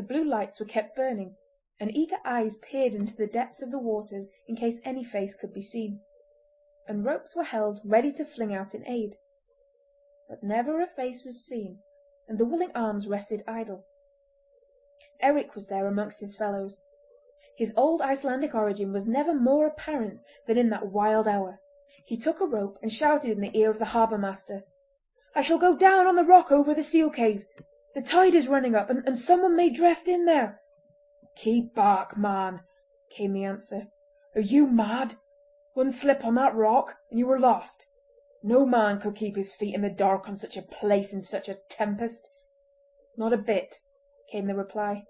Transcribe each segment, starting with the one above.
The blue lights were kept burning, and eager eyes peered into the depths of the waters in case any face could be seen, and ropes were held ready to fling out in aid. But never a face was seen, and the willing arms rested idle. Eric was there amongst his fellows. His old Icelandic origin was never more apparent than in that wild hour. He took a rope and shouted in the ear of the harbour-master, "I shall go down on the rock over the seal cave. The tide is running up, and someone may drift in there." "Keep back, man," came the answer. "Are you mad? One slip on that rock, and you were lost. No man could keep his feet in the dark on such a place in such a tempest." "Not a bit," came the reply.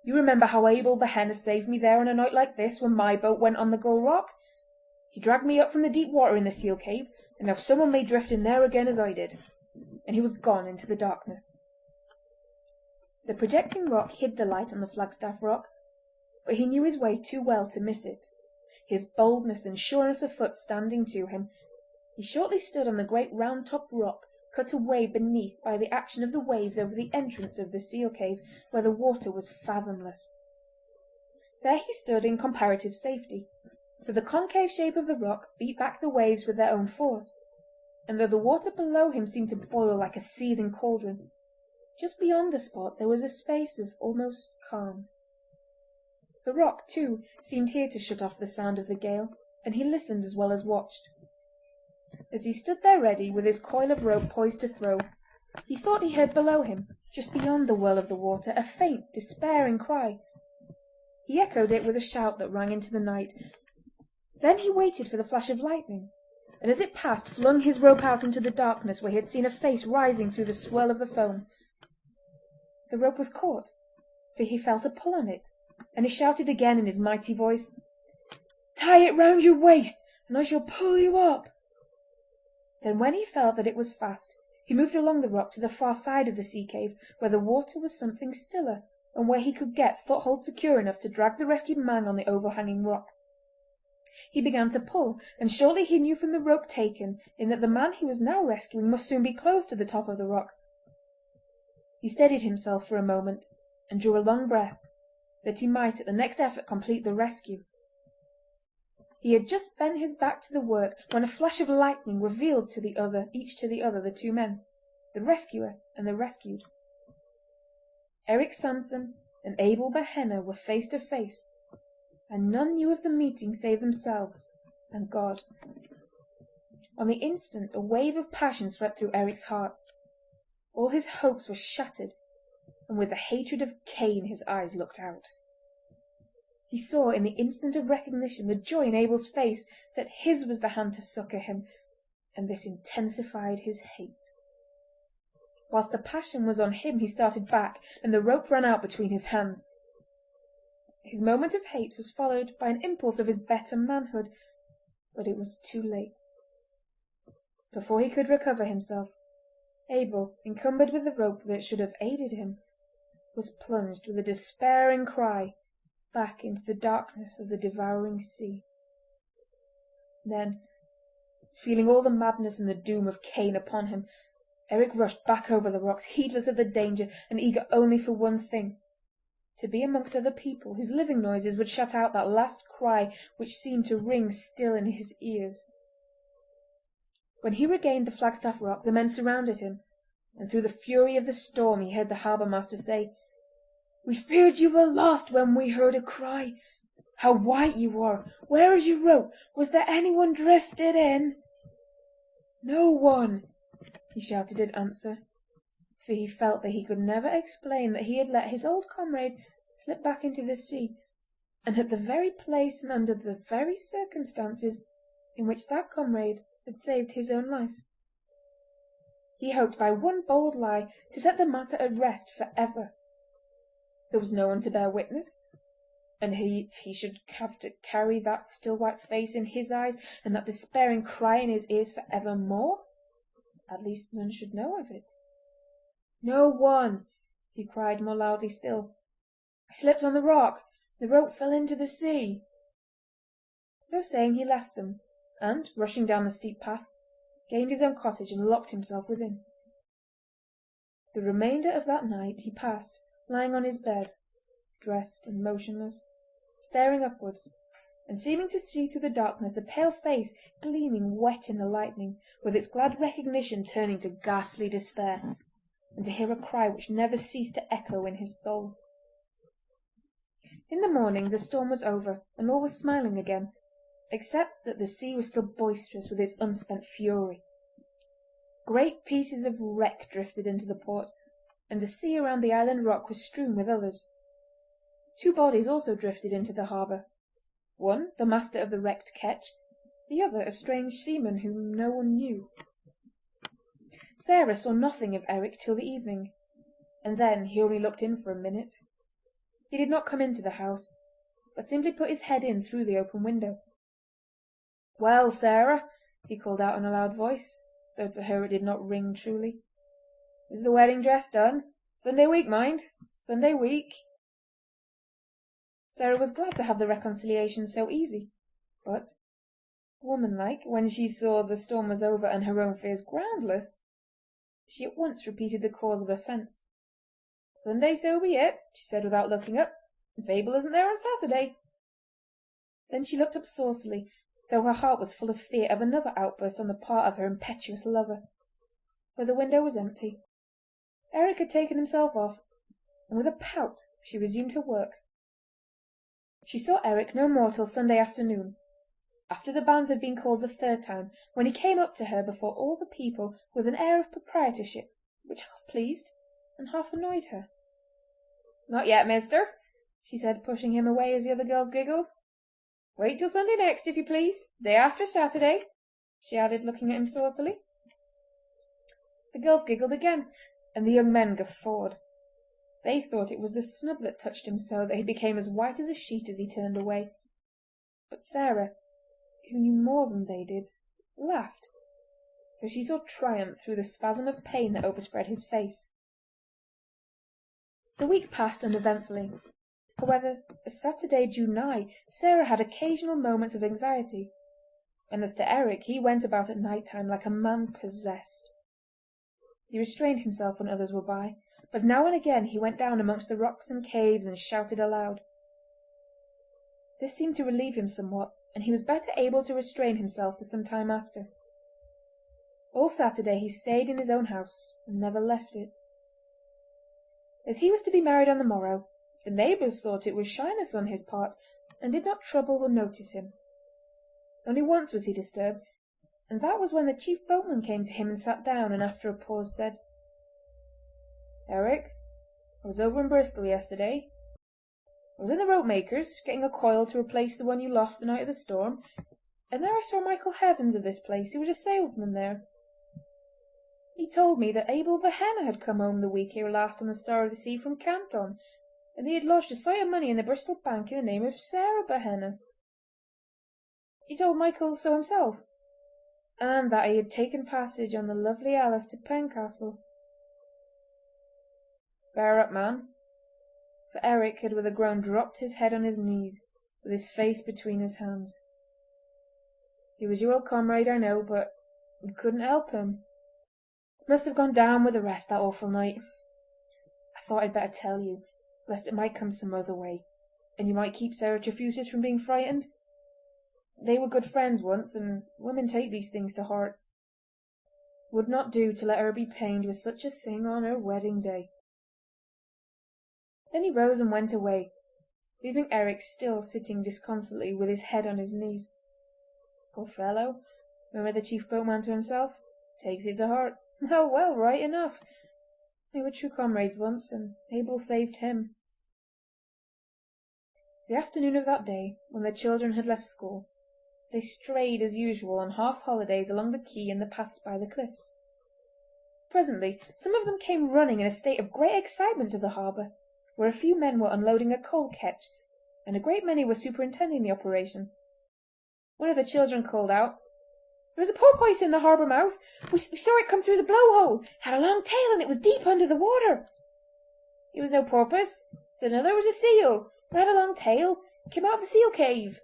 "You remember how Abel Behenna saved me there on a night like this when my boat went on the Gull Rock? He dragged me up from the deep water in the seal cave, and now someone may drift in there again as I did." And he was gone into the darkness. The projecting rock hid the light on the Flagstaff Rock, but he knew his way too well to miss it. His boldness and sureness of foot standing to him, he shortly stood on the great round-topped rock cut away beneath by the action of the waves over the entrance of the seal cave, where the water was fathomless. There he stood in comparative safety, for the concave shape of the rock beat back the waves with their own force, and though the water below him seemed to boil like a seething cauldron, just beyond the spot there was a space of almost calm. The rock, too, seemed here to shut off the sound of the gale, and he listened as well as watched. As he stood there ready, with his coil of rope poised to throw, he thought he heard below him, just beyond the whirl of the water, a faint, despairing cry. He echoed it with a shout that rang into the night. Then he waited for the flash of lightning, and as it passed flung his rope out into the darkness where he had seen a face rising through the swirl of the foam. The rope was caught, for he felt a pull on it, and he shouted again in his mighty voice, "Tie it round your waist, and I shall pull you up." Then when he felt that it was fast, he moved along the rock to the far side of the sea cave, where the water was something stiller, and where he could get foothold secure enough to drag the rescued man on the overhanging rock. He began to pull, and shortly he knew from the rope taken in that the man he was now rescuing must soon be close to the top of the rock. He steadied himself for a moment, and drew a long breath, that he might at the next effort complete the rescue. He had just bent his back to the work when a flash of lightning revealed each to the other the two men, the rescuer and the rescued. Eric Sanson and Abel Behenna were face to face, and none knew of the meeting save themselves and God. On the instant a wave of passion swept through Eric's heart. All his hopes were shattered, and with the hatred of Cain his eyes looked out. He saw in the instant of recognition the joy in Abel's face that his was the hand to succour him, and this intensified his hate. Whilst the passion was on him he started back, and the rope ran out between his hands. His moment of hate was followed by an impulse of his better manhood, but it was too late. Before he could recover himself, Abel, encumbered with the rope that should have aided him, was plunged with a despairing cry back into the darkness of the devouring sea. Then, feeling all the madness and the doom of Cain upon him, Eric rushed back over the rocks, heedless of the danger and eager only for one thing, to be amongst other people whose living noises would shut out that last cry which seemed to ring still in his ears. When he regained the Flagstaff Rock, the men surrounded him, and through the fury of the storm he heard the harbour-master say, "We feared you were lost when we heard a cry. How white you are! Where is your rope? Was there anyone drifted in?" "No one," he shouted in answer, for he felt that he could never explain that he had let his old comrade slip back into the sea, and at the very place and under the very circumstances in which that comrade had saved his own life. He hoped by one bold lie to set the matter at rest for ever. There was no one to bear witness, and he should have to carry that still white face in his eyes and that despairing cry in his ears for evermore. At least none should know of it. "No one!" he cried more loudly still. "I slipped on the rock. The rope fell into the sea." So saying he left them, and, rushing down the steep path, gained his own cottage and locked himself within. The remainder of that night he passed, lying on his bed, dressed and motionless, staring upwards, and seeming to see through the darkness a pale face gleaming wet in the lightning, with its glad recognition turning to ghastly despair, and to hear a cry which never ceased to echo in his soul. In the morning the storm was over, and all was smiling again, except that the sea was still boisterous with its unspent fury. Great pieces of wreck drifted into the port, and the sea around the island rock was strewn with others. 2 bodies also drifted into the harbour. One, the master of the wrecked ketch, the other a strange seaman whom no one knew. Sarah saw nothing of Eric till the evening, and then he only looked in for a minute. He did not come into the house, but simply put his head in through the open window. "Well, Sarah," he called out in a loud voice, though to her it did not ring truly. "Is the wedding dress done? Sunday week, mind! Sunday week!" Sarah was glad to have the reconciliation so easy, but, womanlike, when she saw the storm was over and her own fears groundless, she at once repeated the cause of offence. "Sunday so be it," she said without looking up, "and Fable isn't there on Saturday." Then she looked up saucily, though her heart was full of fear of another outburst on the part of her impetuous lover. For the window was empty. Eric had taken himself off, and with a pout she resumed her work. She saw Eric no more till Sunday afternoon, after the banns had been called the 3rd time, when he came up to her before all the people with an air of proprietorship which half pleased and half annoyed her. "Not yet, mister," she said, pushing him away as the other girls giggled. "Wait till Sunday next, if you please. Day after Saturday," she added, looking at him saucily. The girls giggled again, and the young men guffawed. They thought it was the snub that touched him so that he became as white as a sheet as he turned away. But Sarah, who knew more than they did, laughed, for she saw triumph through the spasm of pain that overspread his face. The week passed uneventfully. However, as Saturday drew nigh, Sarah had occasional moments of anxiety, and as to Eric, he went about at night-time like a man possessed. He restrained himself when others were by, but now and again he went down amongst the rocks and caves and shouted aloud. This seemed to relieve him somewhat, and he was better able to restrain himself for some time after. All Saturday he stayed in his own house and never left it. As he was to be married on the morrow, the neighbours thought it was shyness on his part, and did not trouble or notice him. Only once was he disturbed, and that was when the chief boatman came to him and sat down, and after a pause said, "Eric, I was over in Bristol yesterday. I was in the rope-maker's, getting a coil to replace the one you lost the night of the storm, and there I saw Michael Heavens of this place, who was a salesman there. He told me that Abel Behenna had come home the week ere last on the Star of the Sea from Canton, and he had lodged a sight of money in the Bristol Bank in the name of Sarah Behenna. He told Michael so himself, and that he had taken passage on the Lovely Alice to Pencastle. Bear up, man," for Eric had with a groan dropped his head on his knees, with his face between his hands. "He was your old comrade, I know, but we couldn't help him. Must have gone down with the rest that awful night. I thought I'd better tell you, lest it might come some other way, and you might keep Sarah Trefusis from being frightened. They were good friends once, and women take these things to heart. Would not do to let her be pained with such a thing on her wedding day." Then he rose and went away, leaving Eric still sitting disconsolately with his head on his knees. "Poor fellow," murmured the chief boatman to himself. "Takes it to heart. Well, well, right enough. They were true comrades once, and Abel saved him." The afternoon of that day, when the children had left school, they strayed as usual on half-holidays along the quay and the paths by the cliffs. Presently some of them came running in a state of great excitement to the harbour, where a few men were unloading a coal ketch, and a great many were superintending the operation. One of the children called out, "There is a porpoise in the harbour mouth! We saw it come through the blow-hole! It had a long tail, and it was deep under the water!" "It was no porpoise," said another. "It was a seal. It had a long tail. It came out of the seal cave."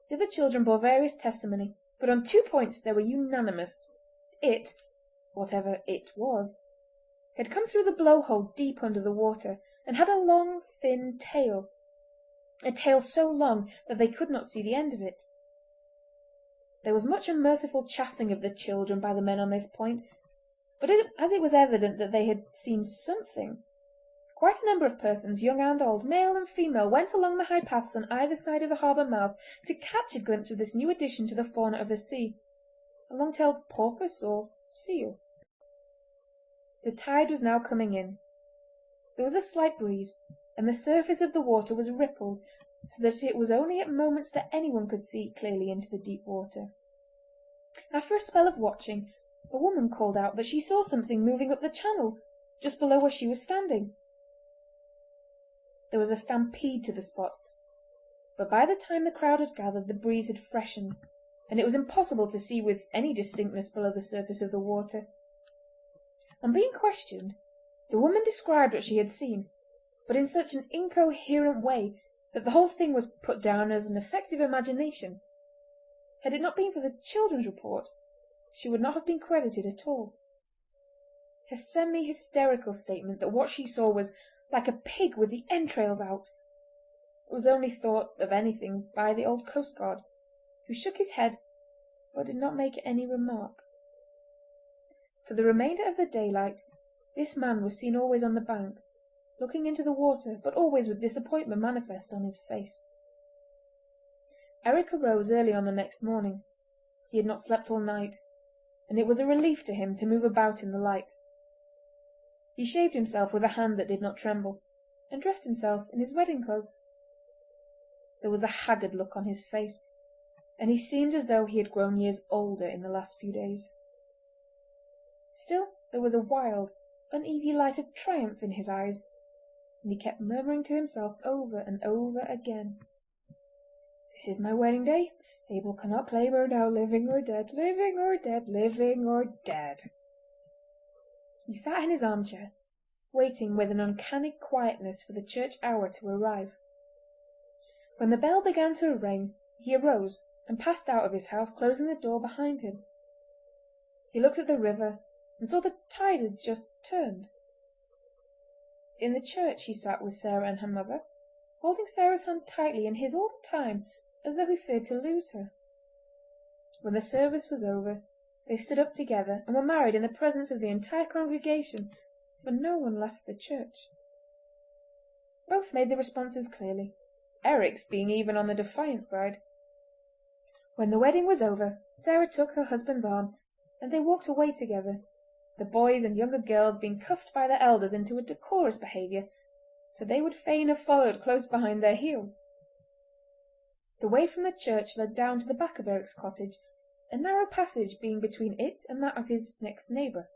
The other children bore various testimony, but on 2 points they were unanimous. It, whatever it was, had come through the blow-hole deep under the water, and had a long, thin tail, a tail so long that they could not see the end of it. There was much unmerciful chaffing of the children by the men on this point, but as it was evident that they had seen something, quite a number of persons, young and old, male and female, went along the high paths on either side of the harbour mouth to catch a glimpse of this new addition to the fauna of the sea, a long-tailed porpoise or seal. The tide was now coming in. There was a slight breeze, and the surface of the water was rippled, so that it was only at moments that anyone could see clearly into the deep water. After a spell of watching, a woman called out that she saw something moving up the channel, just below where she was standing. There was a stampede to the spot, but by the time the crowd had gathered the breeze had freshened, and it was impossible to see with any distinctness below the surface of the water. On being questioned, the woman described what she had seen, but in such an incoherent way that the whole thing was put down as an effect of imagination. Had it not been for the children's report, she would not have been credited at all. Her semi-hysterical statement that what she saw was like a pig with the entrails out was only thought of anything by the old coastguard, who shook his head but did not make any remark. For the remainder of the daylight this man was seen always on the bank, looking into the water, but always with disappointment manifest on his face. Eric arose early on the next morning. He had not slept all night, and it was a relief to him to move about in the light. He shaved himself with a hand that did not tremble, and dressed himself in his wedding clothes. There was a haggard look on his face, and he seemed as though he had grown years older in the last few days. Still, there was a wild, uneasy light of triumph in his eyes, and he kept murmuring to himself over and over again, "This is my wedding day. Abel cannot claim her now, living or dead, living or dead, living or dead." He sat in his armchair, waiting with an uncanny quietness for the church hour to arrive. When the bell began to ring, he arose and passed out of his house, closing the door behind him. He looked at the river and saw the tide had just turned. In the church he sat with Sarah and her mother, holding Sarah's hand tightly in his all the time, as though he feared to lose her. When the service was over, they stood up together and were married in the presence of the entire congregation, for no one left the church. Both made the responses clearly, Eric's being even on the defiant side. When the wedding was over, Sarah took her husband's arm, and they walked away together, the boys and younger girls being cuffed by their elders into a decorous behaviour, for they would fain have followed close behind their heels. The way from the church led down to the back of Eric's cottage, a narrow passage being between it and that of his next neighbour.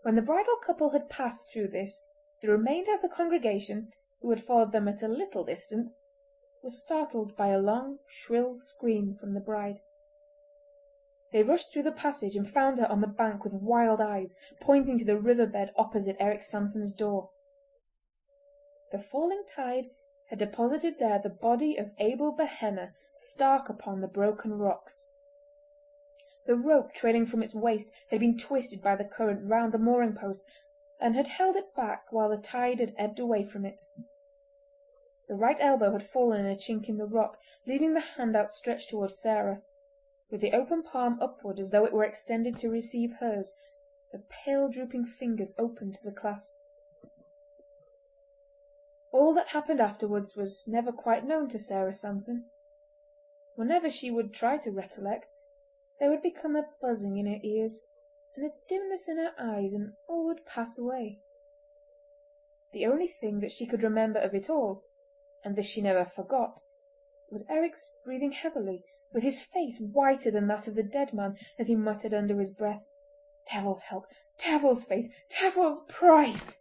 When the bridal couple had passed through this, the remainder of the congregation, who had followed them at a little distance, was startled by a long, shrill scream from the bride. They rushed through the passage and found her on the bank with wild eyes, pointing to the riverbed opposite Eric Sanson's door. The falling tide had deposited there the body of Abel Behenna, stark upon the broken rocks. The rope trailing from its waist had been twisted by the current round the mooring post, and had held it back while the tide had ebbed away from it. The right elbow had fallen in a chink in the rock, leaving the hand outstretched towards Sarah, with the open palm upward as though it were extended to receive hers, the pale drooping fingers open to the clasp. All that happened afterwards was never quite known to Sarah Sanson. Whenever she would try to recollect, there would become a buzzing in her ears and a dimness in her eyes, and all would pass away. The only thing that she could remember of it all, and this she never forgot, was Eric's breathing heavily, with his face whiter than that of the dead man, as he muttered under his breath, "Devil's help! Devil's faith! Devil's price!"